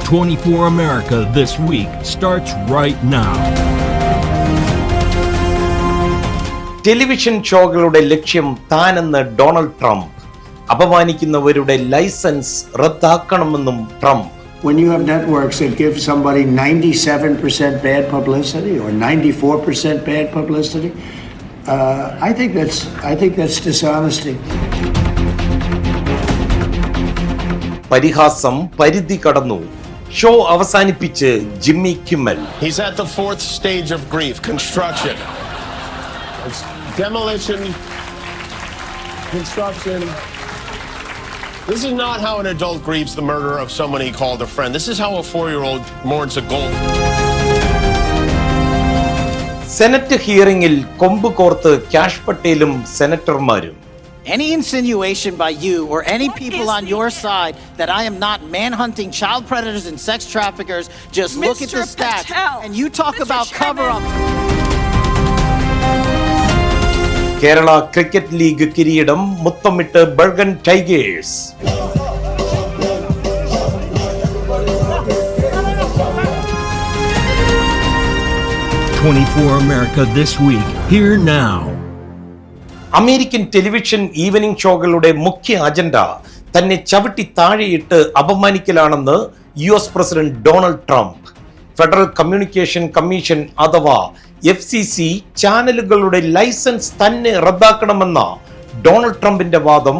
24 America This Week starts right now. Television ഷോകളുടെ ലക്ഷ്യം താനെന്ന് ഡൊണാൾഡ് ട്രംപ്. അപമാനിക്കുന്നവരുടെ ലൈസൻസ് റദ്ദാക്കണമെന്നും Trump. When you have networks that give somebody 97% bad publicity or 94% bad publicity, I think that's dishonesty. പരിഹാസം പരിധി കടന്നു. Show അവസാനിപ്പിച്ച് Jimmy Kimmel. He's at the fourth stage of grief, construction. It's demolition, construction. This is not how an adult grieves the murder of someone he called a friend. This is how a 4-year-old mourns a goal. Senate ഹിയറിംഗിൽ കൊമ്പ് കോർത്ത് കാഷ് പട്ടേലും സെനറ്റർമാരും. Any insinuation by you or any people on your side that I am not manhunting child predators and sex traffickers, just look at the stats and you talk about cover-up. Kerala cricket league കിരീടം മുത്തമിട്ട് ബർഗൻ Tigers. America This Week, here now. American television evening ഷോകളുടെ മുഖ്യ agenda തന്നെ ചവിട്ടി താഴെയിട്ട് അപമാനിക്കലാണെന്ന് US president Donald Trump. Federal communication commission അഥവാ FCC ചാനലുകളുടെ ലൈസൻസ് തന്നെ റദ്ദാക്കണമെന്ന ഡൊണാൾഡ് ട്രംപിന്റെ വാദം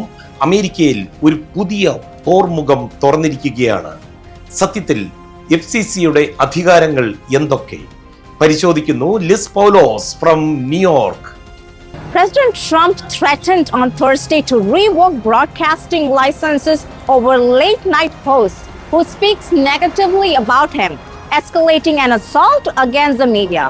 അമേരിക്കയിൽ ഒരു പുതിയ പോർമുഖം തുറന്നിരിക്കുകയാണ്. സത്യത്തിൽ FCCയുടെ അധികാരങ്ങൾ എന്തൊക്കെ പരിശോധിക്കുന്നു Liz Paulose from New York. President Trump threatened on Thursday to revoke broadcasting licenses over late-night hosts who speaks negatively about him, escalating an assault against the media.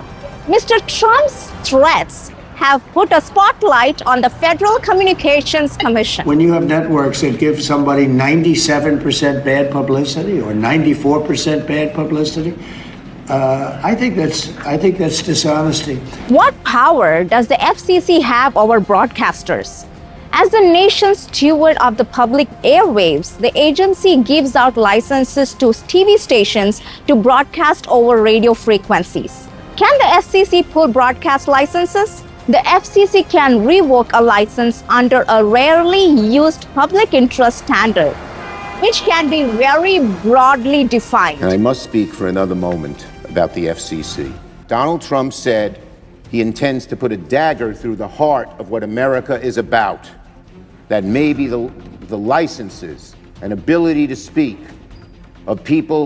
Mr. Trump's threats have put a spotlight on the Federal Communications Commission. When you have networks that give somebody 97% bad publicity or 94% bad publicity, I think that's dishonesty. What power does the FCC have over broadcasters? As the nation's steward of the public airwaves, the agency gives out licenses to TV stations to broadcast over radio frequencies. Can the FCC pull broadcast licenses? The FCC can revoke a license under a rarely used public interest standard, which can be very broadly defined. And I must speak for another moment about the FCC. Donald Trump said he intends to put a dagger through the heart of what America is about. That maybe the licenses and ability to speak of people,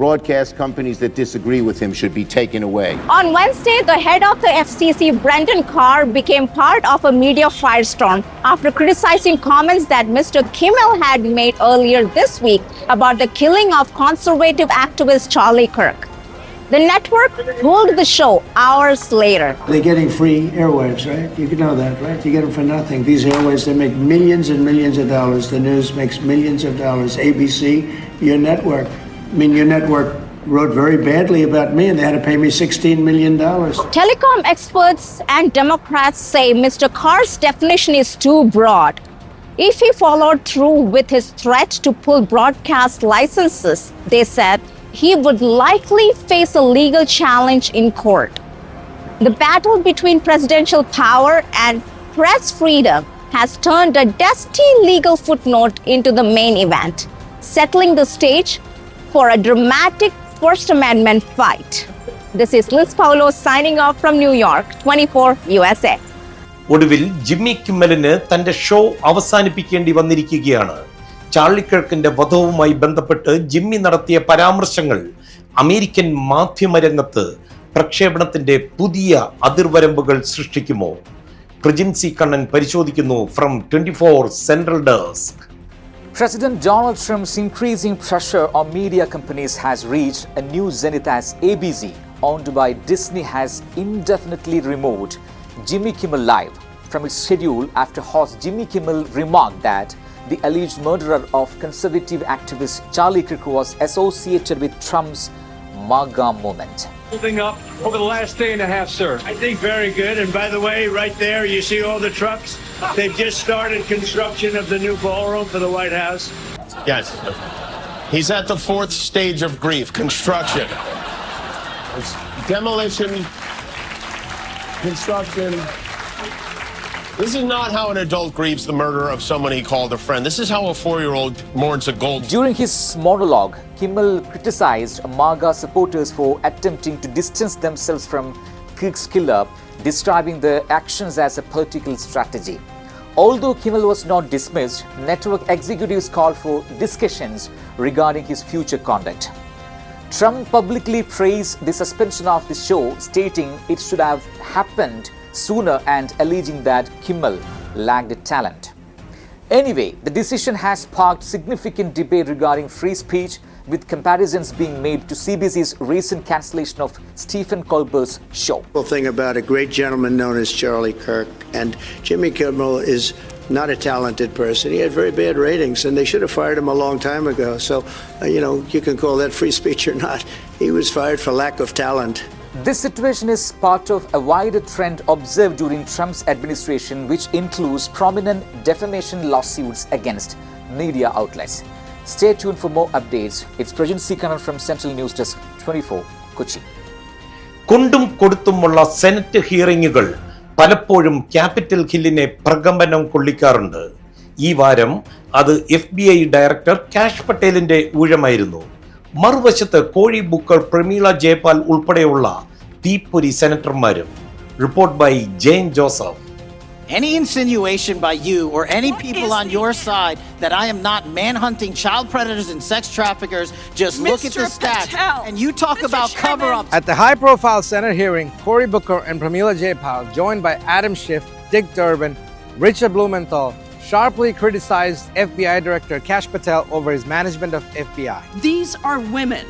broadcast companies that disagree with him should be taken away. On Wednesday, the head of the FCC, Brendan Carr, became part of a media firestorm after criticizing comments that Mr. Kimmel had made earlier this week about the killing of conservative activist Charlie Kirk. The network pulled the show hours later. They're getting free airwaves, right? You can know that, right? You get them for nothing. These airwaves, they make millions and millions of dollars. The news makes millions of dollars. ABC, your network. I mean, your network wrote very badly about me and they had to pay me $16 million. Telecom experts and Democrats say Mr. Carr's definition is too broad. If he followed through with his threat to pull broadcast licenses, they said, he would likely face a legal challenge in court. The battle between presidential power and press freedom has turned a dusty legal footnote into the main event, settling the stage for a dramatic First Amendment fight. This is Liz Paulo signing off from New York, 24 USA. ഒടുവിൽ Jimmy കിമ്മലിന് തന്റെ show അവസാനിപ്പിക്കേണ്ടി വന്നിരിക്കുകയാണ്. Charlie കിർക്കിന്റെ വധവുമായി ബന്ധപ്പെട്ട് Jimmy നടത്തിയ പരാമർശങ്ങൾ American മാധ്യമരംഗത്ത് പ്രക്ഷേപണത്തിന്റെ പുതിയ അതിർവരമ്പുകൾ സൃഷ്ടിക്കുമോ? പ്രജിൻസി കണ്ണൻ പരിശോധിക്കുന്നു from 24 central desk. President Donald Trump's increasing pressure on media companies has reached a new zenith as ABC, owned by Disney, has indefinitely removed Jimmy Kimmel Live from its schedule after host Jimmy Kimmel remarked that the alleged murderer of conservative activist Charlie Kirk was associated with Trump's MAGA movement. Holding up over the last day and a half, sir. I think very good. And by the way, right there, you see all the trucks? They've just started construction of the new ballroom for the White House. Yes. He's at the fourth stage of grief, construction. It's demolition, construction. This is not how an adult grieves the murder of someone he called a friend. This is how a 4-year-old mourns a gold. During his monologue, Kimmel criticized MAGA supporters for attempting to distance themselves from Kirk's killer, describing the actions as a political strategy. Although Kimmel was not dismissed, network executives called for discussions regarding his future conduct. Trump publicly praised the suspension of the show, stating it should have happened sooner and alleging that Kimmel lacked talent. Anyway, the decision has sparked significant debate regarding free speech, with comparisons being made to CBC's recent cancellation of Stephen Colbert's show. The thing about a great gentleman known as Charlie Kirk, and Jimmy Kimmel is not a talented person. He had very bad ratings, and they should have fired him a long time ago. So, you can call that free speech or not. He was fired for lack of talent. This situation is part of a wider trend observed during Trump's administration, which includes prominent defamation lawsuits against media outlets. Stay tuned for more updates. It's Prajan C. Kannan from Central News Desk 24, Kochi. കൊണ്ടും കൊടുത്തുമുള്ള senate ഹിയറിങ്ങുകൾ പലപ്പോഴും capital ഹില്ലിനെ പ്രകമ്പനം കൊള്ളിക്കാറുണ്ട്. ഈ വാരം അത് FBI director cash പട്ടേലിന്റെ ഊഴമായിരുന്നു. മറുവശത്ത് കോഴി Booker, Prameela Jayapal ഉൾപ്പെടെയുള്ള തീപ്പൊരി സെനറ്റർമാരും. Report by Jain Joseph. Any insinuation by you or any people on your side that I am not manhunting child predators and sex traffickers, just look at the stats. And you talk about cover-ups. At the high-profile Senate hearing, Cory Booker and Pramila Jayapal, joined by Adam Schiff, Dick Durbin, Richard Blumenthal, sharply criticized FBI Director Kash Patel over his management of FBI. These are women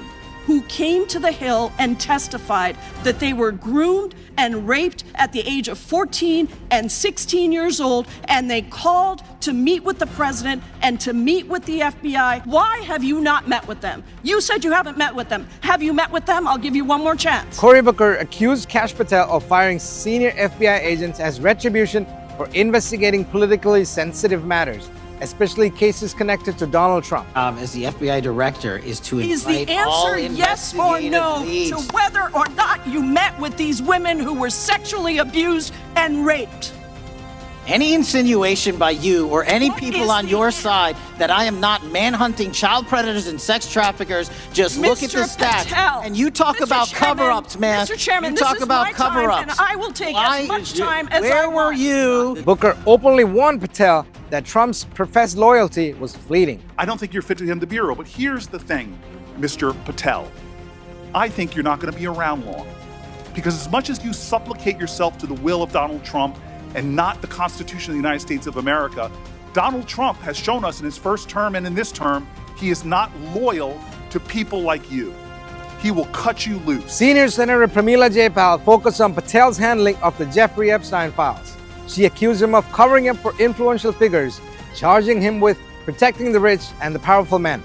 who came to the Hill and testified that they were groomed and raped at the age of 14 and 16 years old, and they called to meet with the president and to meet with the FBI. Why have you not met with them? You said you haven't met with them. Have you met with them? I'll give you one more chance. Cory Booker accused Kash Patel of firing senior FBI agents as retribution for investigating politically sensitive matters, especially cases connected to Donald Trump. As the FBI director is to invite Is the answer all yes or no investigative to leads. whether or not you met with these women who were sexually abused and raped? Any insinuation by you or any What people is on the your answer? side that I am not manhunting child predators and sex traffickers, just look at the Mr. stats. Patel, And you talk Mr. about Chairman, cover-ups, man. Mr. Chairman, you this talk is about my time, cover-ups. and I will take as much time as I Where were want. you? Booker openly warned Patel that Trump's professed loyalty was fleeting. I don't think you're fit to him the bureau, but here's the thing, Mr. Patel. I think you're not going to be around long. Because as much as you supplicate yourself to the will of Donald Trump and not the Constitution of the United States of America, Donald Trump has shown us in his first term and in this term, he is not loyal to people like you. He will cut you loose. Senior Senator Pramila Jayapal focused on Patel's handling of the Jeffrey Epstein files. She accused him of covering up for influential figures, charging him with protecting the rich and the powerful men.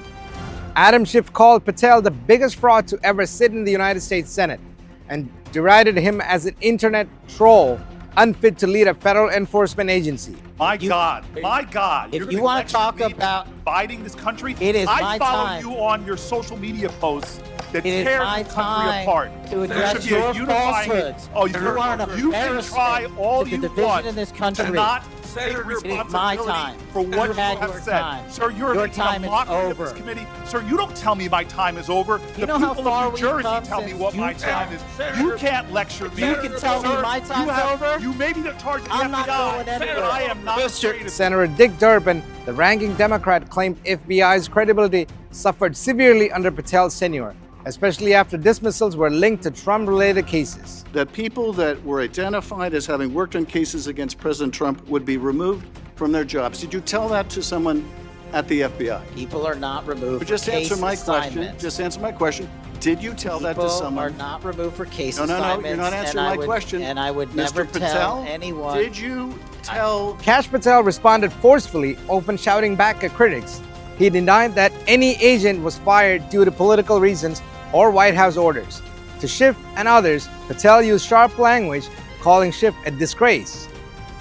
Adam Schiff called Patel the biggest fraud to ever sit in the United States Senate and derided him as an internet troll unfit to lead a federal enforcement agency. My God. If You're you gonna want to talk lecture me about dividing this country, it is I my follow time. you on your social media posts that It is tear my this country time apart. to There address should be a your unifying- falsehoods. Oh, You are an you can embarrassment try all to the you division want in this country. to not take It is my responsibility time. for what You you had have your said. time. Sir, you're Your making time a is mockery of over. this committee. Sir, you don't tell me my time is over. You The know how people far of New we've Jersey come tell me since what you my time is. You can't lecture me. You can tell me Sir, my time's over? You may be in charge of the I'm not FBI, going anywhere. but I am not afraid of Senator Dick Durbin, the ranking Democrat, claimed FBI's credibility suffered severely under Patel's tenure, especially after dismissals were linked to Trump-related cases. That people that were identified as having worked on cases against President Trump would be removed from their jobs. Did you tell that to someone at the FBI? People are not removed But for just case answer my question. assignments. Just answer my question. Did you tell that to People someone? are not removed for case No, assignments. you're not answering and I my would- question. And I would Mr. never Patel, tell anyone. Did you tell Kash Patel responded forcefully, often shouting back at critics. He denied that any agent was fired due to political reasons or White House orders. To Schiff and others, Patel used sharp language, calling Schiff a disgrace.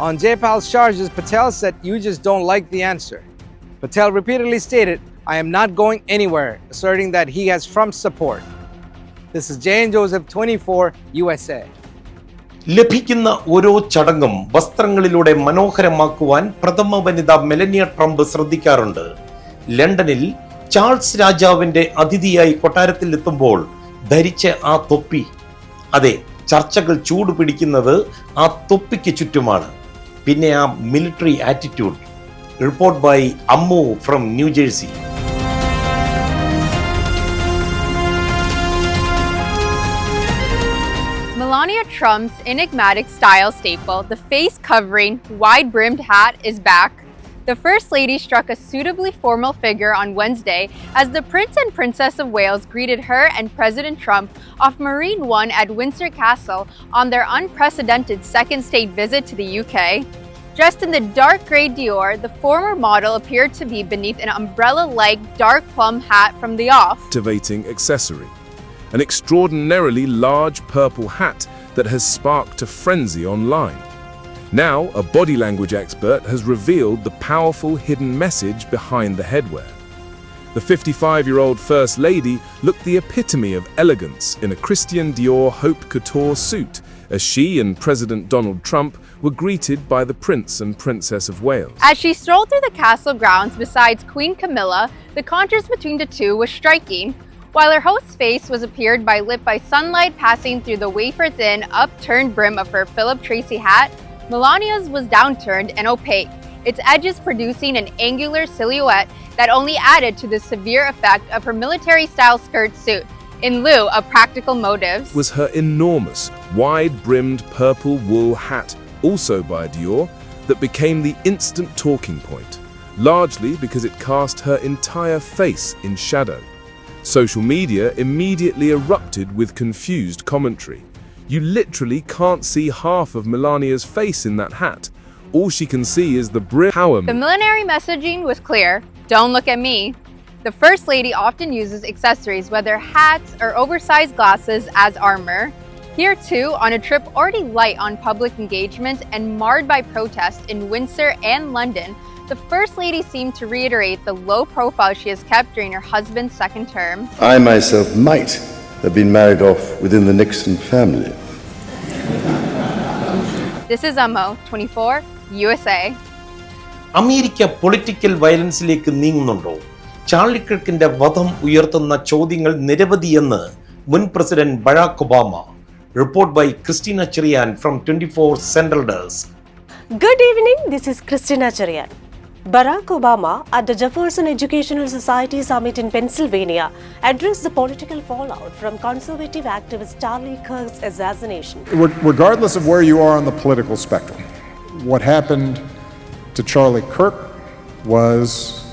On Jayapal's charges, Patel said, "You just don't like the answer." Patel repeatedly stated, I am not going anywhere, asserting that he has Trump's support. This is Jane Joseph, 24, USA. ലഭിക്കുന്ന ഓരോ ചടങ്ങും വസ്ത്രങ്ങളിലൂടെ മനോഹരമാക്കുവാൻ പ്രഥമ വനിത Melania Trump ശ്രദ്ധിക്കാറുണ്ട്. ലണ്ടനിൽ Charles രാജാവിന്റെ അതിഥിയായി കൊട്ടാരത്തിൽ എത്തുമ്പോൾ ധരിച്ച ആ തൊപ്പി, അതെ, ചർച്ചകൾ ചൂടുപിടിക്കുന്നത് ആ തൊപ്പിക്ക് ചുറ്റുമാണ്. പിന്നെ ആ military attitude. Report by Ammu from New Jersey. Melania Trump's enigmatic style staple, the face-covering, wide-brimmed hat, is back. The First Lady struck a suitably formal figure on Wednesday as the Prince and Princess of Wales greeted her and President Trump off Marine One at Windsor Castle on their unprecedented second state visit to the UK. Dressed in the dark grey Dior, the former model appeared to be beneath an umbrella-like dark plum hat from the off. Activating accessory. An extraordinarily large purple hat that has sparked a frenzy online. Now, a body language expert has revealed the powerful hidden message behind the headwear. The 55-year-old First Lady looked the epitome of elegance in a Christian Dior haute couture suit as she and President Donald Trump were greeted by the Prince and Princess of Wales. As she strolled through the castle grounds besides Queen Camilla, the contrast between the two was striking. While her host's face was lit by sunlight passing through the wafer-thin, upturned brim of her Philip Tracy hat, Melania's was downturned and opaque, its edges producing an angular silhouette that only added to the severe effect of her military-style skirt suit, in lieu of practical motives. Was her enormous, wide-brimmed purple wool hat, also by Dior, that became the instant talking point, largely because it cast her entire face in shadow. Social media immediately erupted with confused commentary. You literally can't see half of Melania's face in that hat. All she can see is the brim. The millenary messaging was clear. Don't look at me. The First Lady often uses accessories, whether hats or oversized glasses, as armor. Here too, on a trip already light on public engagements and marred by protests in Windsor and London, the First Lady seemed to reiterate the low profile she has kept during her husband's second term. I myself might have been married off within the Nixon family. This is Ammo, 24, USA. America political വയലൻസിലേക്ക് നീങ്ങുന്നുണ്ടോ? Charlie കിർക്കിന്റെ വധം ഉയർത്തുന്ന ചോദ്യങ്ങൾ നിരവധിയെന്ന് മുൻ president Barack Obama. Report by Christina Cherian from 24 central desk. Good evening, this is Christina Cherian. Barack Obama at the Jefferson Educational Society Summit in Pennsylvania addressed the political fallout from conservative activist Charlie Kirk's assassination. Regardless of where you are on the political spectrum, what happened to Charlie Kirk was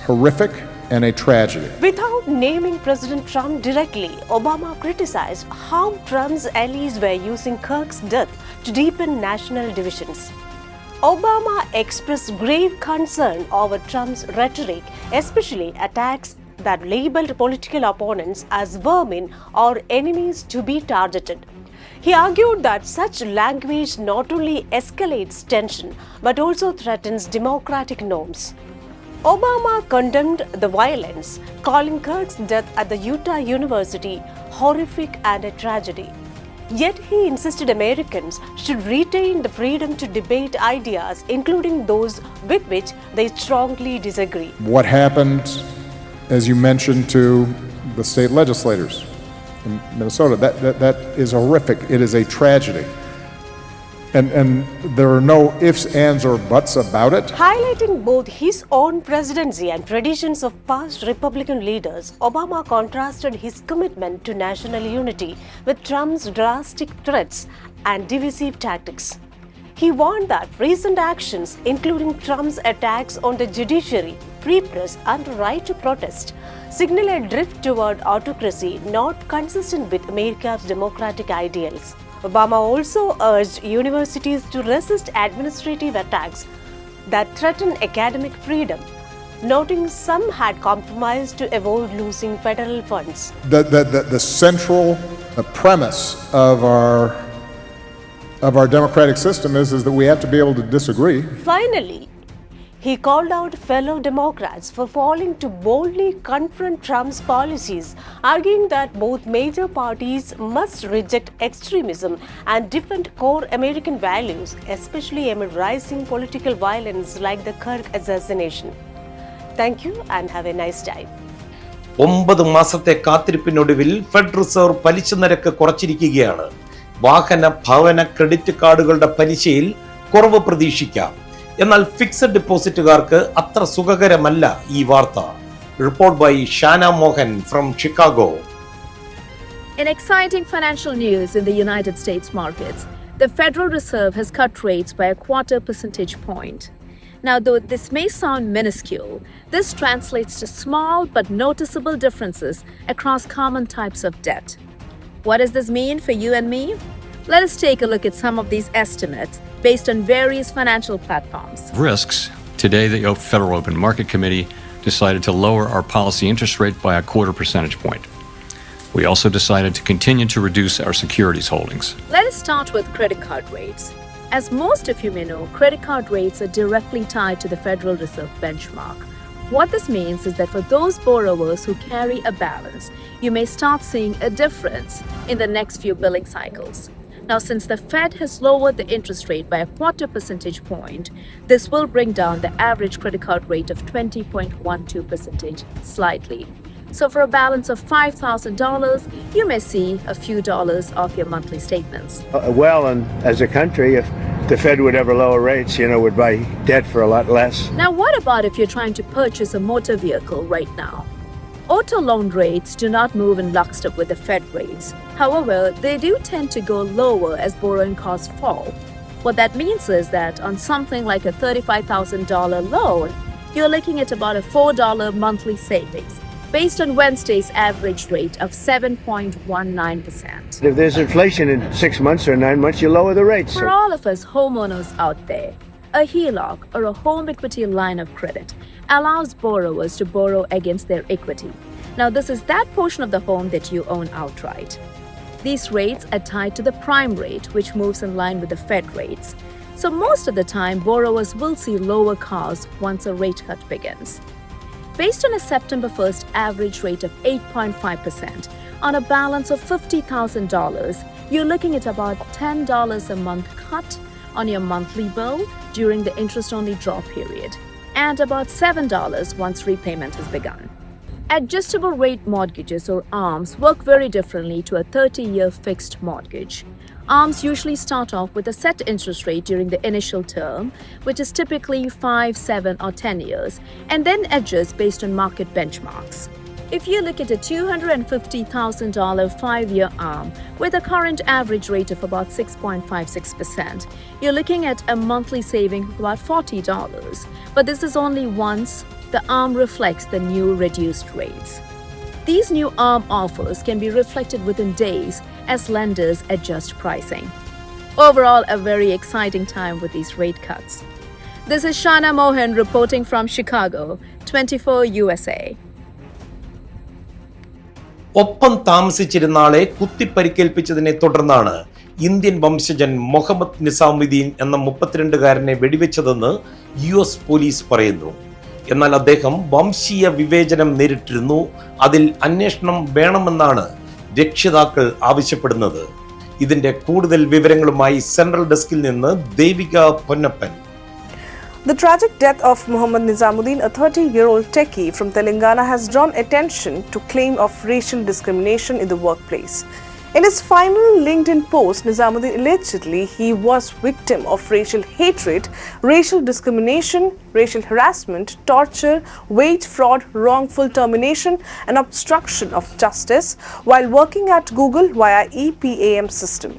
horrific and a tragedy. Without naming President Trump directly, Obama criticized how Trump's allies were using Kirk's death to deepen national divisions. Obama expressed grave concern over Trump's rhetoric, especially attacks that labeled political opponents as vermin or enemies to be targeted. He argued that such language not only escalates tension but also threatens democratic norms. Obama condemned the violence, calling Kirk's death at the Utah University horrific and a tragedy. Yet he insisted Americans should retain the freedom to debate ideas, including those with which they strongly disagree. What happened, as you mentioned, to the state legislators in Minnesota, that is horrific. It is a tragedy. And there are no ifs, ands, or buts about it. Highlighting both his own presidency and traditions of past Republican leaders, Obama contrasted his commitment to national unity with Trump's drastic threats and divisive tactics. He warned that recent actions, including Trump's attacks on the judiciary, free press, and the right to protest, signal a drift toward autocracy not consistent with America's democratic ideals. Obama also urged universities to resist administrative attacks that threaten academic freedom, noting some had compromised to avoid losing federal funds. The central premise of our democratic system is that we have to be able to disagree. Finally, He called out fellow Democrats for failing to boldly confront Trump's policies, arguing that both major parties must reject extremism and defend core American values, especially amid rising political violence like the Kirk assassination. Thank you and have a nice day. 9 മാസത്തെ കാത്തിരിപ്പിനൊടുവിൽ fed reserve പലിശ നിരക്ക് കുറച്ചിരിക്കുകയാണ്. വാഹന ഭവന credit കാർഡുകളുടെ പലിശയിൽ കുറവ് പ്രതീക്ഷിക്കാം. എന്നാൽ fixed ഡെപ്പോസിറ്റുകാർക്ക് അത്ര സുഖകരമല്ല ഈ വാർത്ത. Report by Shana Mohan from Chicago. In exciting financial news in the United States markets, the Federal Reserve has cut rates by a 1/4 percentage point. Now, though this may sound minuscule, this translates to small but noticeable differences across common types of debt. What does this mean for you and me? Let us take a look at some of these estimates based on various financial platforms. Risks. Today, the Federal Open Market Committee decided to lower our policy interest rate by a 1/4 percentage point. We also decided to continue to reduce our securities holdings. Let us start with credit card rates. As most of you may know, credit card rates are directly tied to the Federal Reserve benchmark. What this means is that for those borrowers who carry a balance, you may start seeing a difference in the next few billing cycles. Now, since the Fed has lowered the interest rate by a 1/4 percentage point, this will bring down the average credit card rate of 20.12% slightly. So for a balance of $5,000, you may see a few dollars off your monthly statements. And as a country, if the Fed would ever lower rates, we'd buy debt for a lot less. Now, what about if you're trying to purchase a motor vehicle right now? Auto loan rates do not move in lockstep with the Fed rates. However, they do tend to go lower as borrowing costs fall. What that means is that on something like a $35,000 loan, you're looking at about a $4 monthly savings, based on Wednesday's average rate of 7.19%. If there's inflation in 6 months or 9 months, you lower the rates. For all of us homeowners out there, a HELOC or a home equity line of credit allows borrowers to borrow against their equity. Now, this is that portion of the home that you own outright. These rates are tied to the prime rate, which moves in line with the Fed rates. So most of the time, borrowers will see lower costs once a rate cut begins. Based on a September 1st average rate of 8.5% on a balance of $50,000, you're looking at about $10 a month cut on your monthly bill during the interest-only draw period, and about $7 once repayment has begun. Adjustable rate mortgages or ARMs work very differently to a 30-year fixed mortgage. ARMs usually start off with a set interest rate during the initial term, which is typically 5, 7, or 10 years, and then adjusts based on market benchmarks. If you look at a $250,000 5-year ARM with a current average rate of about 6.56%, you're looking at a monthly saving of about $40. But this is only once the ARM reflects the new reduced rates. These new ARM offers can be reflected within days as lenders adjust pricing. Overall, a very exciting time with these rate cuts. This is Shana Mohan reporting from Chicago, 24 USA. ഒപ്പം താമസിച്ചിരുന്ന ആളെ കുത്തിപ്പരിക്കേൽപ്പിച്ചതിനെ തുടർന്നാണ് Indian വംശജൻ Muhammad Nizamuddin എന്ന 32-കാരനെ വെടിവെച്ചതെന്ന് US police പറയുന്നു. എന്നാൽ അദ്ദേഹം വംശീയ വിവേചനം നേരിട്ടിരുന്നു. അതിൽ അന്വേഷണം വേണമെന്നാണ് രക്ഷിതാക്കൾ ആവശ്യപ്പെടുന്നത്. ഇതിന്റെ കൂടുതൽ വിവരങ്ങളുമായി സെൻട്രൽ ഡെസ്കിൽ നിന്ന് Devika Ponnappan. The tragic death of Muhammad Nizamuddin, a 30-year-old techie from Telangana, has drawn attention to claim of racial discrimination in the workplace. In his final LinkedIn post, Nizamuddin allegedly he was victim of racial hatred, racial discrimination, racial harassment, torture, wage fraud, wrongful termination, and obstruction of justice while working at Google via EPAM system.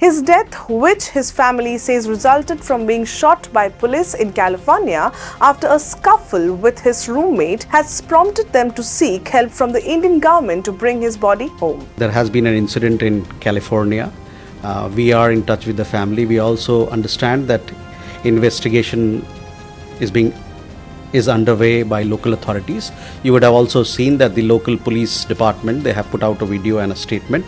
His death, which his family says resulted from being shot by police in California after a scuffle with his roommate, has prompted them to seek help from the Indian government to bring his body home. There has been an incident in California. We are in touch with the family. We also understand that investigation is being is underway by local authorities. You would have also seen that the local police department, they have put out a video and a statement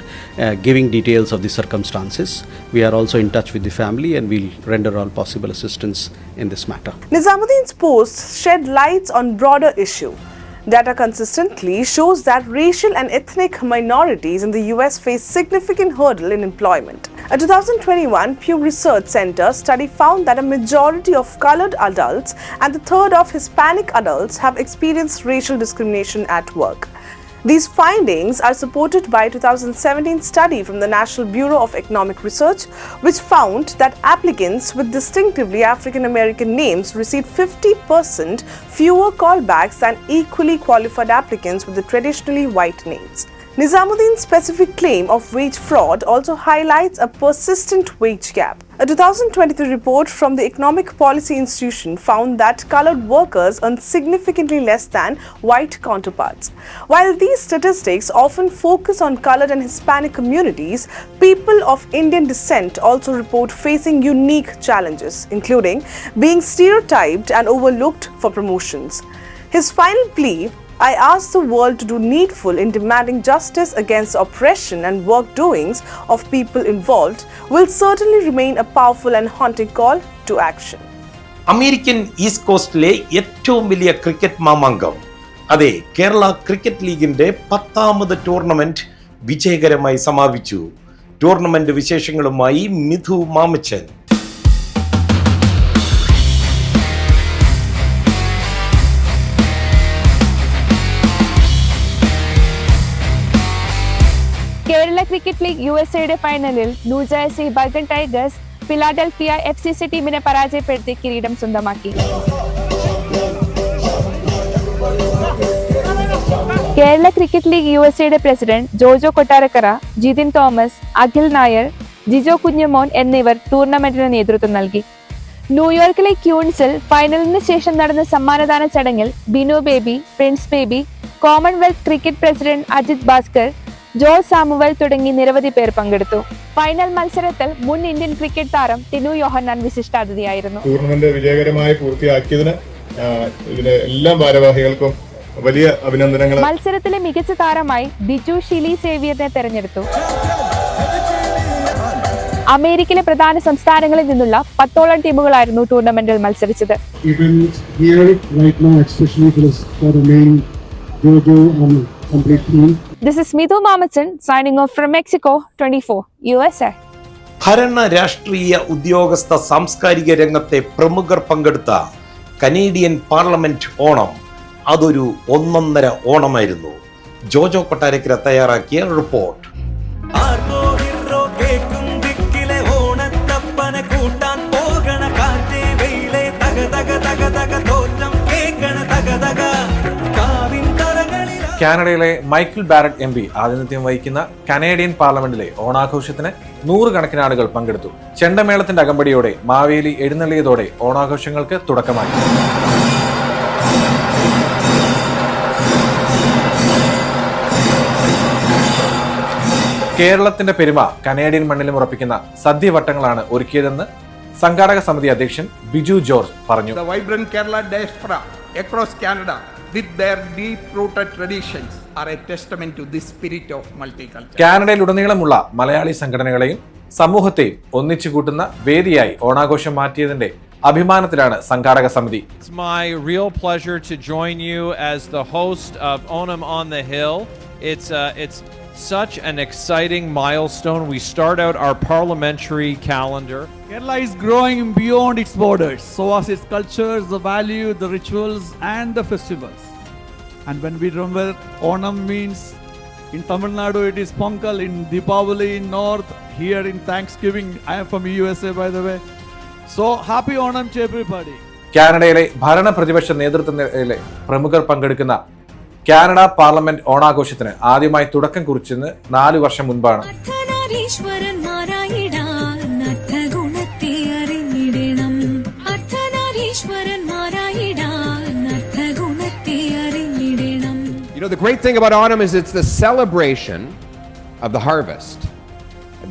giving details of the circumstances. We are also in touch with the family and we'll render all possible assistance in this matter. Nizamuddin's post shed lights on broader issue. Data consistently shows that racial and ethnic minorities in the US face significant hurdle in employment. A 2021 Pew Research Center study found that a majority of colored adults and a third of Hispanic adults have experienced racial discrimination at work. These findings are supported by a 2017 study from the National Bureau of Economic Research, which found that applicants with distinctively African American names received 50% fewer callbacks than equally qualified applicants with the traditionally white names. Nizamuddin's specific claim of wage fraud also highlights a persistent wage gap. A 2023 report from the Economic Policy Institution found that colored workers earn significantly less than white counterparts. While these statistics often focus on colored and Hispanic communities, people of Indian descent also report facing unique challenges, including being stereotyped and overlooked for promotions. His final plea, I ask the world to do needful in demanding justice against oppression and work doings of people involved, will certainly remain a powerful and haunting call to action. American east കോസ്റ്റിലെ ഏറ്റവും വലിയ cricket Mamankam, അതെ, Kerala cricket ലീഗിന്റെ 10ാമത് tournament വിജയകരമായി സമാപിച്ചു. Tournament വിശേഷങ്ങളുമായി Mithu Mamachan. Kerala cricket league യുഎസ്എയുടെ ഫൈനലിൽ New Jersey Bergen Tigers Philadelphia FCC ടീമിനെ പരാജയപ്പെടുത്തി കിരീടം സ്വന്തമാക്കി. കേരള ക്രിക്കറ്റ് ലീഗ് യുഎസ്എയുടെ പ്രസിഡന്റ് ജോജോ കൊട്ടാരക്കര, ജിതിൻ തോമസ്, അഖിൽ നായർ, ജിജോ കുഞ്ഞുമോൻ എന്നിവർ ടൂർണമെന്റിന് നേതൃത്വം നൽകി. ന്യൂയോർക്കിലെ ക്യൂൻസിൽ ഫൈനലിന് ശേഷം നടന്ന സമ്മാനദാന ചടങ്ങിൽ Binu Baby, Prince Baby, Commonwealth cricket president Ajith Bhaskar, George Samuel തുടങ്ങി നിരവധി പേർ പങ്കെടുത്തു. ഫൈനൽ മത്സരത്തിൽ മുൻ ഇന്ത്യൻ ക്രിക്കറ്റ് താരം ടിനു യോഹന്നാൻ വിശിഷ്ടാതിഥിയായിരുന്നു. ടൂർണമെന്റ് വിജയകരമായി പൂർത്തിയാക്കിയതിന് ഇതിലെ എല്ലാ ഭാരവാഹികൾക്കും വലിയ അഭിനന്ദനങ്ങൾ. മത്സരത്തിലെ മികച്ച താരമായി ബിജു ഷിലി സേവിയറിനെ തെരഞ്ഞെടുത്തു. അമേരിക്കയിലെ പ്രധാന സംസ്ഥാനങ്ങളിൽ നിന്നുള്ള 10ഓളം ടീമുകളായിരുന്നു ടൂർണമെന്റിൽ മത്സരിച്ചത്. This is Mithu Mamachan signing off from Mexico 24 USA. ഭരണ രാഷ്ട്രീയ ഉദ്യോഗസ്ഥ സാംസ്കാരിക രംഗത്തെ പ്രമുഖർ പങ്കെടുത്ത കനേഡിയൻ പാർലമെന്റ് ഓണം അതൊരു ഒന്നൊന്നര ഓണമായിരുന്നു. ജോജോ കൊട്ടാരക്കര തയ്യാറാക്കിയ റിപ്പോർട്ട്. കാനഡയിലെ മൈക്കിൾ ബാരറ്റ് എം പി ആതിഥ്യം വഹിക്കുന്ന കനേഡിയൻ പാർലമെന്റിലെ ഓണാഘോഷത്തിന് 100 കണക്കിന് ആളുകൾ പങ്കെടുത്തു. ചെണ്ടമേളത്തിന്റെ അകമ്പടിയോടെ മാവേലി എഴുന്നള്ളിയതോടെ ഓണാഘോഷങ്ങൾക്ക് തുടക്കമായി. കേരളത്തിന്റെ പെരുമ കനേഡിയൻ മണ്ണിലും ഉറപ്പിക്കുന്ന സദ്യവട്ടങ്ങളാണ് ഒരുക്കിയതെന്ന് സംഘാടക സമിതി അധ്യക്ഷൻ ബിജു ജോർജ് പറഞ്ഞു. The vibrant Kerala diaspora across Canada with their deep-rooted traditions are a testament to this spirit of multicultural. കാനഡയിലുടനീളമുള്ള മലയാളി സംഘടനകളെയും സമൂഹത്തെയും ഒന്നിച്ചു കൂട്ടുന്ന വേദിയായി ഓണാഘോഷം മാറ്റിയതിന്റെ അഭിമാനത്തിലാണ് സംഘാടക സമിതി. It's my real pleasure to join you as the host of Onam on the Hill. It's such an exciting milestone. We start out our parliamentary calendar. Kerala is growing beyond its borders, so as its cultures, the value, the rituals and the festivals. And when we remember Onam means in Tamil Nadu it is Pongal, in Deepavali in North, here in Thanksgiving. I am from USA by the way. So happy Onam to everybody. കാനഡയിലെ ഭരണ പ്രതിപക്ഷ നേതൃത്വത്തിലെ പ്രമുഖർ പങ്കെടുക്കുന്ന Canada parliament ഓണാഘോഷത്തിന് ആദ്യമായി തുടക്കം കുറിച്ചെന്ന് 4 വർഷം മുൻപാണ്. You know, the great thing about autumn is it's the celebration of the harvest.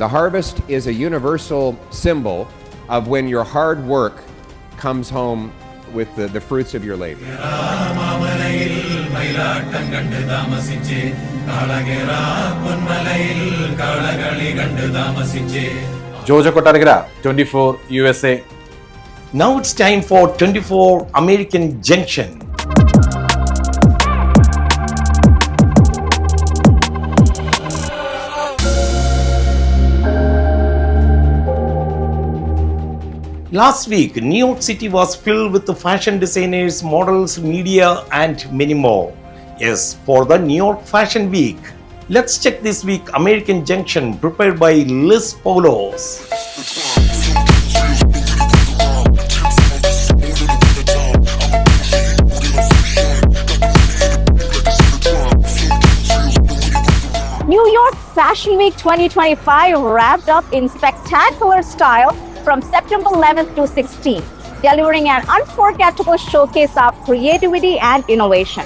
The harvest is a universal symbol of when your hard work comes home with the fruits of your labor. Jojo Kottarakkara, 24 USA. Now it's time for 24 American Junction. Last week, New York City was filled with fashion designers, models, media, and many more. Yes, for the New York Fashion Week. Let's check this week American Junction prepared by Liz Paulos. New York Fashion Week 2025 wrapped up in spectacular style from September 11th to 16th, delivering an unforgettable showcase of creativity and innovation.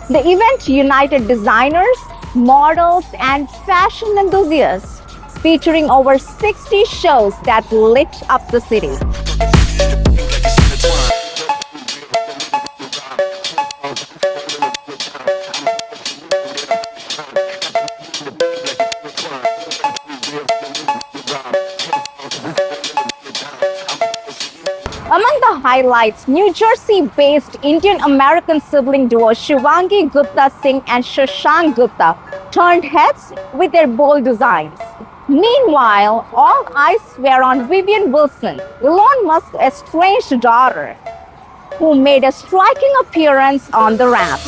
The event united designers, models, and fashion enthusiasts, featuring over 60 shows that lit up the city. Among the highlights, New Jersey-based Indian-American sibling duo Shivangi Gupta Singh and Shashank Gupta turned heads with their bold designs. Meanwhile, all eyes were on Vivian Wilson, Elon Musk's estranged daughter, who made a striking appearance on the ramp.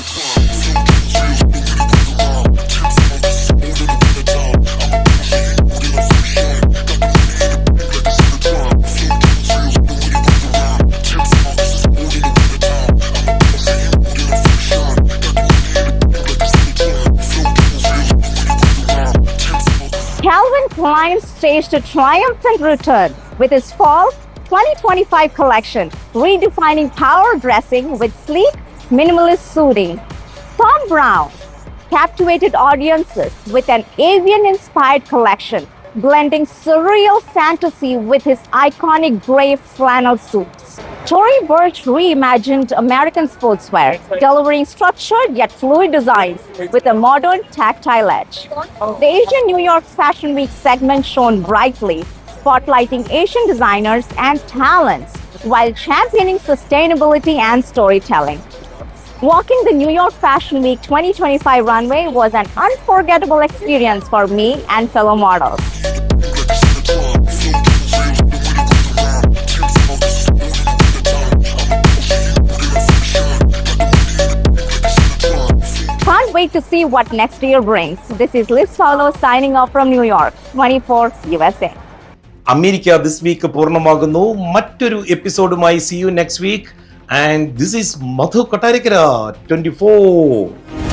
Calvin Klein staged a triumphant return with his fall 2025 collection, redefining power dressing with sleek, minimalist suiting. Thom Browne captivated audiences with an avian-inspired collection, blending surreal fantasy with his iconic gray flannel suits. Tory Burch reimagined American sportswear, delivering structured yet fluid designs with a modern tactile edge. The Asian New York Fashion Week segment shone brightly, spotlighting Asian designers and talents while championing sustainability and storytelling. Walking the New York Fashion Week 2025 runway was an unforgettable experience for me and fellow models. Can't wait to see what next year brings. This is Liz Paulos signing off from New York, 24 USA. America this week പൂർണ്ണമാകുന്നു. മറ്റൊരു എപ്പിസോഡുമായി see you next week. And this is Madhu Kotarikara, 24.